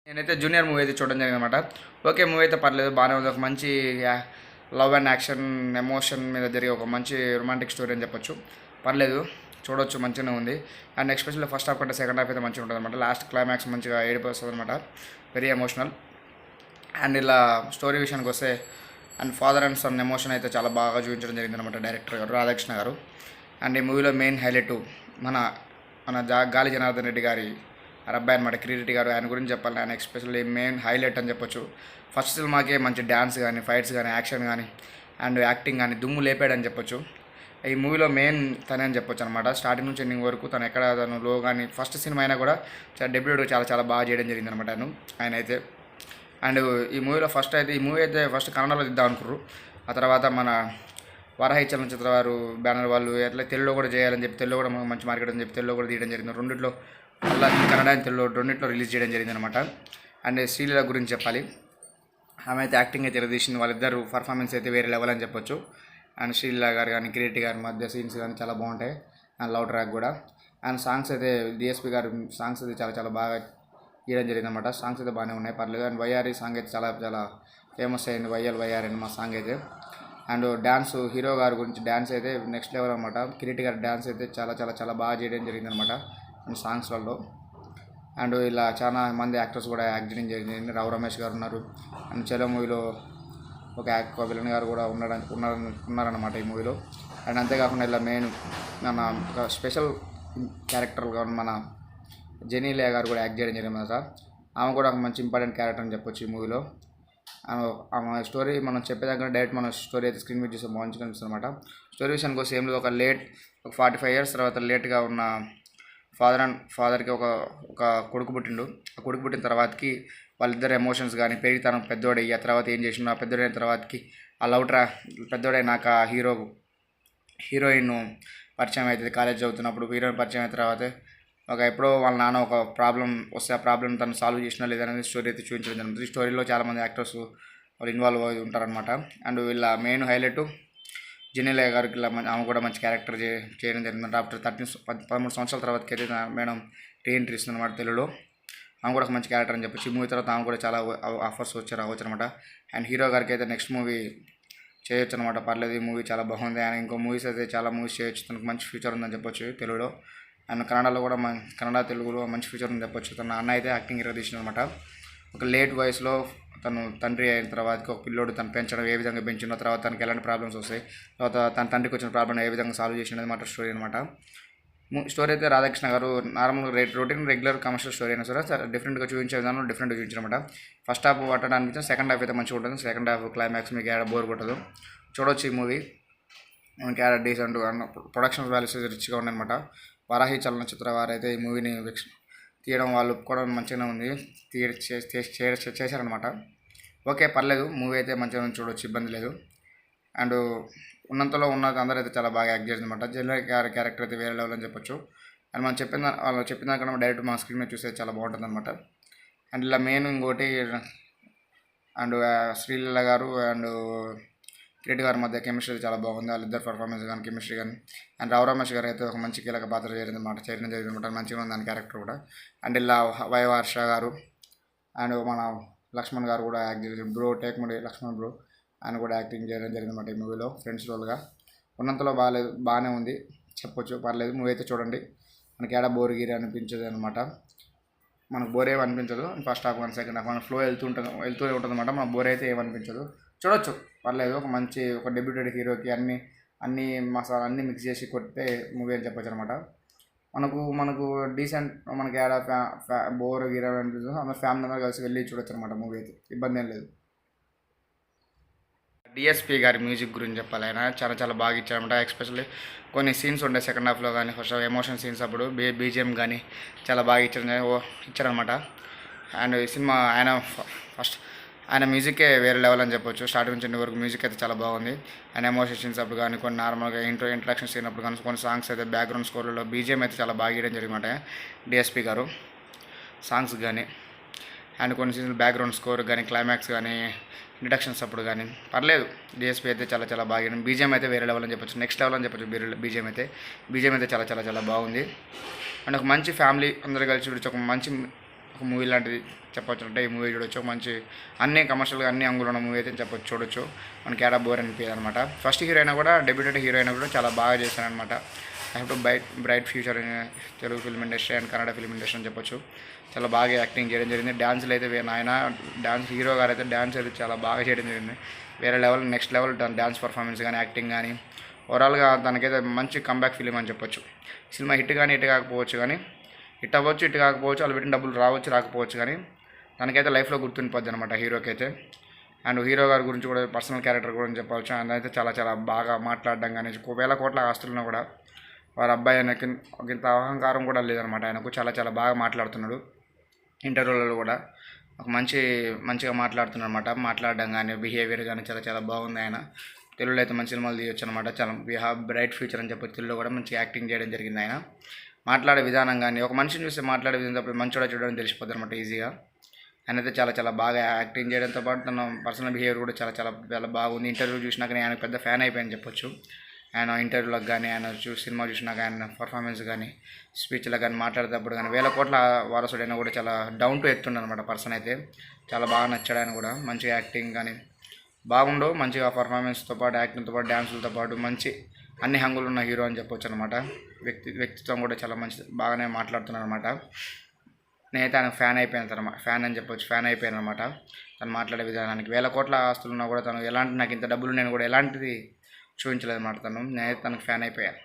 నేనైతే junior movie అయితే చూడడం జరిగిందనమాట. ఓకే, మూవీ అయితే పర్లేదు, బాగానే ఉంది. ఒక మంచి లవ్ అండ్ యాక్షన్ ఎమోషన్ మీద జరిగే ఒక మంచి రొమాంటిక్ స్టోరీ అని చెప్పొచ్చు. పర్లేదు, చూడొచ్చు, మంచిగానే ఉంది. అండ్ ఎస్పెషల్లీ ఫస్ట్ హాఫ్ కంటే సెకండ్ హాఫ్ అయితే మంచిగా ఉంటుంది అనమాట. లాస్ట్ క్లైమాక్స్ మంచిగా ఏడుపు వస్తుంది అనమాట, వెరీ ఎమోషనల్. అండ్ ఇలా స్టోరీ విషయానికి వస్తే and father and son emotion అయితే చాలా బాగా చూపించడం జరిగింది అనమాట డైరెక్టర్ గారు, రాధాకృష్ణ గారు. అండ్ ఈ మూవీలో మెయిన్ హైలైట్ మన మన గాలి జనార్దన్ రెడ్డి గారి అబ్బాయి అనమాట, కిరీటి గారు. ఆయన గురించి చెప్పాలి, ఆయన ఎస్పెషల్లీ మెయిన్ హైలైట్ అని చెప్పొచ్చు. ఫస్ట్ సినిమాకే మంచి డ్యాన్స్ కానీ, ఫైట్స్ కానీ, యాక్షన్ కానీ అండ్ యాక్టింగ్ కానీ దుమ్ము లేపాడని చెప్పొచ్చు. ఈ మూవీలో మెయిన్ తనే అని చెప్పొచ్చు అనమాట. స్టార్టింగ్ నుంచి ఎండింగ్ వరకు తను ఎక్కడ తను లో కానీ ఫస్ట్ సినిమా అయినా కూడా డెబ్యూట్ చాలా చాలా బాగా చేయడం జరిగింది అనమాట ఆయన అయితే. అండ్ ఈ మూవీలో ఈ మూవీ అయితే ఫస్ట్ కన్నడలో దిద్దాం అనుకుర్రు. ఆ తర్వాత మన వరాహి చలనచిత్ర వారు బ్యానర్ వాళ్ళు ఎట్లా తెలుగులో కూడా చేయాలని చెప్పి, తెలుగులో కూడా మంచి మార్కెట్ అని చెప్పి తెలుగులో కూడా తీయడం జరిగింది. రెండిట్లో అలా కన్నడ అండ్ తెలుగు రెండింటిలో రిలీజ్ చేయడం జరిగింది అనమాట. అండ్ శ్రీలీల గురించి చెప్పాలి, ఆమె అయితే యాక్టింగ్ అయితే తీసింది. వాళ్ళిద్దరు పర్ఫార్మెన్స్ అయితే వేరే లెవెల్ అని చెప్పొచ్చు. అండ్ శ్రీలీల గారు కానీ కిరీటి గారి మధ్య సీన్స్ కానీ చాలా బాగుంటాయి. అండ్ లవ్ ట్రాక్ కూడా. అండ్ సాంగ్స్ అయితే డిఎస్పి గారు సాంగ్స్ అయితే చాలా చాలా బాగా ఇవ్వడం జరిగింది అనమాట. సాంగ్స్ అయితే బాగానే ఉన్నాయి, పర్లేదు. అండ్ వైఆర్ఈ సాంగ్ అయితే చాలా చాలా ఫేమస్ అయింది, వైఆర్ అని మా సాంగ్ అయితే. అండ్ డ్యాన్స్ హీరో గారి గురించి డ్యాన్స్ అయితే నెక్స్ట్ లెవెల్ అనమాట. కిరీటి గారి డ్యాన్స్ అయితే చాలా చాలా చాలా బాగా చేయడం జరిగింది అనమాట సాంగ్స్లలో. అండ్ ఇలా చాలా మంది యాక్టర్స్ కూడా యాక్ట్ చేయడం జరిగింది. రావు రమేష్ గారు ఉన్నారు. అండ్ చలో మూవీలో ఒక విలన్ గారు కూడా ఉన్నారన్నమాట ఈ మూవీలో. అండ్ అంతేకాకుండా ఇలా మెయిన్ మన ఒక స్పెషల్ క్యారెక్టర్గా మన జెనీలియా గారు కూడా యాక్ట్ చేయడం జరిగింది అనమాట. ఆమె కూడా ఒక మంచి ఇంపార్టెంట్ క్యారెక్టర్ అని చెప్పొచ్చు ఈ మూవీలో. ఆమె స్టోరీ మనం చెప్పేదాకా డైరెక్ట్ మన స్టోరీ అయితే స్క్రీన్ మీద చూస్తే మంచిగా కనిపిస్తుంది అనమాట. స్టోరీ విషయానికి వస్తే ఏం లేదు, ఒక 45 years తర్వాత లేట్గా ఉన్న ఫాదర్కి ఒక కొడుకు పుట్టిండు. ఆ కొడుకు పుట్టిన తర్వాతకి వాళ్ళిద్దరు ఎమోషన్స్ కానీ పెరిగి తను పెద్దోడయ్యి ఆ తర్వాత ఏం చేసిన పెద్దోడైన తర్వాతకి ఆ లవ్ పెద్దోడైనాక హీరోయిన్ పరిచయం అవుతుంది. కాలేజ్ చదువుతున్నప్పుడు హీరోయిన్ పరిచయం అయిన తర్వాత ఎప్పుడో వాళ్ళ నాన్న ఒక ప్రాబ్లం వస్తే ఆ ప్రాబ్లం తను సాల్వ్ చేసినా లేదనేది స్టోరీ అయితే చూపించడం జరుగుతుంది. ఈ స్టోరీలో చాలామంది యాక్టర్స్ వాళ్ళు ఇన్వాల్వ్ అయి ఉంటారనమాట. అండ్ వీళ్ళ మెయిన్ హైలైట్ జెనీలియా గారికి ఆమె కూడా మంచి క్యారెక్టర్ చేయడం జరిగింది. ఆఫ్టర్ 13 సంవత్సరాల తర్వాతకి అయితే మేడం రీఎంట్రీ ఇస్తుంది అనమాట తెలుగులో. ఆమె కూడా ఒక మంచి క్యారెక్టర్ అని చెప్పొచ్చు. ఈ మూవీ తర్వాత ఆమె కూడా చాలా ఆఫర్స్ రావచ్చు అనమాట. అండ్ హీరో గారికి అయితే నెక్స్ట్ మూవీ చేయొచ్చు అనమాట, పర్లేదు. ఈ మూవీ చాలా బాగుంది. ఆయన ఇంకో మూవీస్ అయితే చాలా మూవీస్ చేయొచ్చు, తనకు మంచి ఫ్యూచర్ ఉందని చెప్పొచ్చు తెలుగులో. అండ్ కన్నడలో కూడా కన్నడ తెలుగులో మంచి ఫ్యూచర్ ఉందని చెప్పొచ్చు. తన అన్న అయితే యాక్టింగ్ తీసిన అనమాట. ఒక లేట్ వయసులో తను తండ్రి అయిన తర్వాతకి ఒక పిల్లోడు తను పెంచడం ఏ విధంగా పెంచినో, తర్వాత తనకి ఎలాంటి ప్రాబ్లమ్స్ వస్తాయి, తర్వాత తన తండ్రికి వచ్చిన ప్రాబ్లమ్ ఏ విధంగా సాల్వ్ చేసినది మాట స్టోరీ అనమాట. స్టోరీ అయితే రాధాకృష్ణ గారు నార్మల్గా రెగ్యులర్ కమర్షియల్ స్టోరీ అయినా సరే డిఫరెంట్గా చూపించే విధానం డిఫరెంట్గా చూపించారన్నమాట. ఫస్ట్ హాఫ్ పట్టడానికి అనిపించింది, సెకండ్ హాఫ్ అయితే మంచిగా ఉంటుంది. సెకండ్ హాఫ్ క్లైమాక్స్ మీకు ఏడ బోర్ కొట్టదు, చూడవచ్చు ఈ మూవీ. మనకి ఏడ డీసెంట్ ప్రొడక్షన్ వాల్యూస్ రిచ్గా ఉన్నాయన్నమాట. వరాహి చలనచిత్ర వారు అయితే ఈ మూవీని తీయడం వాళ్ళు కూడా మంచిగానే ఉంది, చేశారనమాట. ఓకే, పర్లేదు, మూవీ అయితే మంచిగా చూడవచ్చు, ఇబ్బంది లేదు. అండ్ ఉన్నంతలో అందరూ అయితే చాలా బాగా యాక్ట్ చేసింది అనమాట. జెనీలియా గారి క్యారెక్టర్ అయితే వేరే లెవెల్ అని చెప్పొచ్చు. అండ్ మనం వాళ్ళు చెప్పిన దానికన్నా డైరెక్ట్ మా స్క్రీన్ మీద చూస్తే చాలా బాగుంటుంది అనమాట. అండ్ ఇలా మెయిన్ ఇంకోటి అండ్ శ్రీలీల గారు అండ్ కిరీటి గారి మధ్య కెమిస్ట్రీ చాలా బాగుంది, వాళ్ళిద్దరు పర్ఫార్మెన్స్ కానీ కెమిస్ట్రీ కానీ. అండ్ రావు రమేష్ గారు అయితే ఒక మంచి కీలక పాత్ర చేయడం జరిగిందన్నమాట, మంచిగా ఉంది దాని క్యారెక్టర్ కూడా. అండ్ ఇలా వైవర్ష గారు అండ్ మన లక్ష్మణ్ గారు కూడా యాక్ట్ చేశారు. బ్రో టేక్ముడి లక్ష్మణ్ బ్రో ఆయన కూడా యాక్టింగ్ చేయడం జరిగిందన్నమాట ఈ మూవీలో ఫ్రెండ్స్ రోల్గా. ఉన్నంతలో బాగానే ఉంది చెప్పొచ్చు, పర్లేదు. మూవీ అయితే చూడండి, మనకి ఏడా బోర్ గీరి అనిపించదు అనమాట. మనకు బోర్ ఏమి అనిపించదు. ఫస్ట్ హాఫ్ 1 సెకండ్ హాఫ్ మన ఫ్లో వెళ్తూనే ఉంటుంది అనమాట. మనకు బోర్ అయితే ఏమనిపించదు, చూడొచ్చు, పర్లేదు. ఒక డెబ్యూటెడ్ హీరోకి అన్ని మసాలా అన్నీ మిక్స్ చేసి కొట్టే మూవీ అని చెప్పొచ్చు అనమాట. మనకు డీసెంట్, మనకి ఏడా బోర్ గీర అనిపించదు. అందరూ ఫ్యామిలీ అందరూ కలిసి వెళ్ళి చూడొచ్చు అనమాట. మూవీ అయితే ఇబ్బంది ఏం లేదు. డిఎస్పి గారి మ్యూజిక్ గురించి చెప్పాలి, ఆయన చాలా చాలా బాగా ఇచ్చారనమాట. ఎస్పెషల్లీ కొన్ని సీన్స్ ఉండే సెకండ్ హాఫ్లో కానీ ఫస్ట్ ఎమోషన్ సీన్స్ అప్పుడు బీజిఎం కానీ చాలా బాగా ఇచ్చారనమాట. అండ్ ఈ సినిమా ఆయన మ్యూజికే వేరే లెవెల్ అని చెప్పొచ్చు. స్టార్టింగ్ నుంచి వరకు మ్యూజిక్ అయితే చాలా బాగుంది. అండ్ ఎమోషన్ సీన్స్ అప్పుడు కానీ కొన్ని నార్మల్గా ఇంట్రడక్షన్స్ అయినప్పుడు కానీ కొన్ని సాంగ్స్ అయితే బ్యాక్గ్రౌండ్ స్కోర్లలో బీజిఎం అయితే చాలా బాగా ఇవ్వడం జరిగిందన్నమాట డిఎస్పి గారు సాంగ్స్ కానీ. అండ్ కొన్ని సీన్స్ బ్యాక్గ్రౌండ్ స్కోర్ కానీ క్లైమాక్స్ కానీ ఇంట్రడక్షన్స్ అప్పుడు కానీ పర్లేదు. డిఎస్పీ అయితే చాలా చాలా బాగా. బీజిఎం అయితే వేరే లెవెల్ అని చెప్పొచ్చు, నెక్స్ట్ లెవెల్ అని చెప్పొచ్చు. బీజిఎం అయితే చాలా చాలా చాలా బాగుంది. అండ్ ఒక మంచి ఫ్యామిలీ అందరూ కలిసి చూడొచ్చు, ఒక మంచి ఒక మూవీ లాంటిది చెప్పొచ్చు. అంటే ఈ మూవీ చూడొచ్చు, మంచి అన్ని కమర్షియల్గా అన్ని అంగులు ఉన్న మూవీ అయితే చెప్పొచ్చు, చూడొచ్చు. మనకి ఏడా బోర్ అనిపించదు అనమాట. ఫస్ట్ హీరోయిన్ కూడా డెబ్యూటెడ్ హీరోయిన్ కూడా చాలా బాగా చేశారనమాట. I have to bright future in Telugu film industry and Kannada film industry అని చెప్పొచ్చు. చాలా బాగా యాక్టింగ్ చేయడం జరిగింది. డ్యాన్సులు అయితే ఆయన డ్యాన్స్ హీరో గారు అయితే డ్యాన్స్ అయితే చాలా బాగా చేయడం జరిగింది. వేరే level, next level dance performance కానీ, యాక్టింగ్ కానీ, ఓవరాల్గా తనకైతే మంచి కంబ్యాక్ ఫిలిం అని చెప్పొచ్చు. సినిమా హిట్ కానీ హిట్ కాకపోవచ్చు, కానీ హిట్ అవ్వచ్చు, హిట్ కాకపోవచ్చు, వాళ్ళు పెట్టిన డబ్బులు రావచ్చు రాకపోవచ్చు, కానీ తనకైతే లైఫ్లో గుర్తుండిపోద్ది అనమాట హీరోకి అయితే. అండ్ హీరో గారి గురించి కూడా పర్సనల్ క్యారెక్టర్ గురించి చెప్పవచ్చు. ఆయన అయితే చాలా చాలా బాగా మాట్లాడడం కానీ, వేల కోట్ల ఆస్తులున్నా కూడా వారి అబ్బాయి ఆయనకి ఇంత అహంకారం కూడా లేదనమాట. ఆయనకు చాలా చాలా బాగా మాట్లాడుతున్నాడు. ఇంటర్వ్యూలలో కూడా ఒక మంచిగా మాట్లాడుతున్నాడు అనమాట. మాట్లాడడం కానీ, బిహేవియర్ కానీ చాలా చాలా బాగుంది. ఆయన తెలుగులో అయితే మంచి సినిమాలు తీయొచ్చు అనమాట. చాలా వీ హ్యావ్ బ్రైట్ ఫ్యూచర్ అని చెప్పి తెలుగులో కూడా మంచి యాక్టింగ్ చేయడం జరిగింది. ఆయన మాట్లాడే విధానం కానీ, ఒక మనిషిని చూస్తే మాట్లాడే విధానం మంచిగా చూడడం తెలిసిపోతుంది అనమాట ఈజీగా. ఆయన అయితే చాలా చాలా బాగా యాక్టింగ్ చేయడంతో పాటు తన పర్సనల్ బిహేవియర్ కూడా చాలా చాలా చాలా బాగుంది. ఇంటర్వ్యూ చూసినాక ఆయన పెద్ద ఫ్యాన్ అయిపోయాను చెప్పొచ్చు. ఆయన ఇంటర్వ్యూలకు కానీ, ఆయన సినిమా చూసినాక ఆయన పర్ఫార్మెన్స్ కానీ, స్పీచ్లకు కానీ, మాట్లాడేటప్పుడు కానీ, వేల కోట్ల వారసుడైనా కూడా చాలా డౌన్ టు ఎర్త్ అనమాట పర్సన్ అయితే. చాలా బాగా నచ్చాడు ఆయన కూడా. మంచిగా యాక్టింగ్ కానీ బాగుండు, మంచిగా పర్ఫార్మెన్స్తో పాటు, యాక్టింగ్తో పాటు, డ్యాన్సులతో పాటు మంచి అన్ని హంగులు ఉన్న హీరో అని చెప్పొచ్చు అనమాట. వ్యక్తిత్వం కూడా చాలా మంచిది, బాగానే మాట్లాడుతున్నాను అనమాట. నేనైతే ఆయన ఫ్యాన్ అని చెప్పొచ్చు, ఫ్యాన్ అయిపోయాను అనమాట. తను మాట్లాడే విధానానికి వేల కోట్ల ఆస్తులు ఉన్నా కూడా తను ఎలాంటి, నాకు ఇంత డబ్బులు నేను కూడా ఎలాంటిది చూపించలేదు అనమాట. నేనైతే తనకు ఫ్యాన్ అయిపోయాను.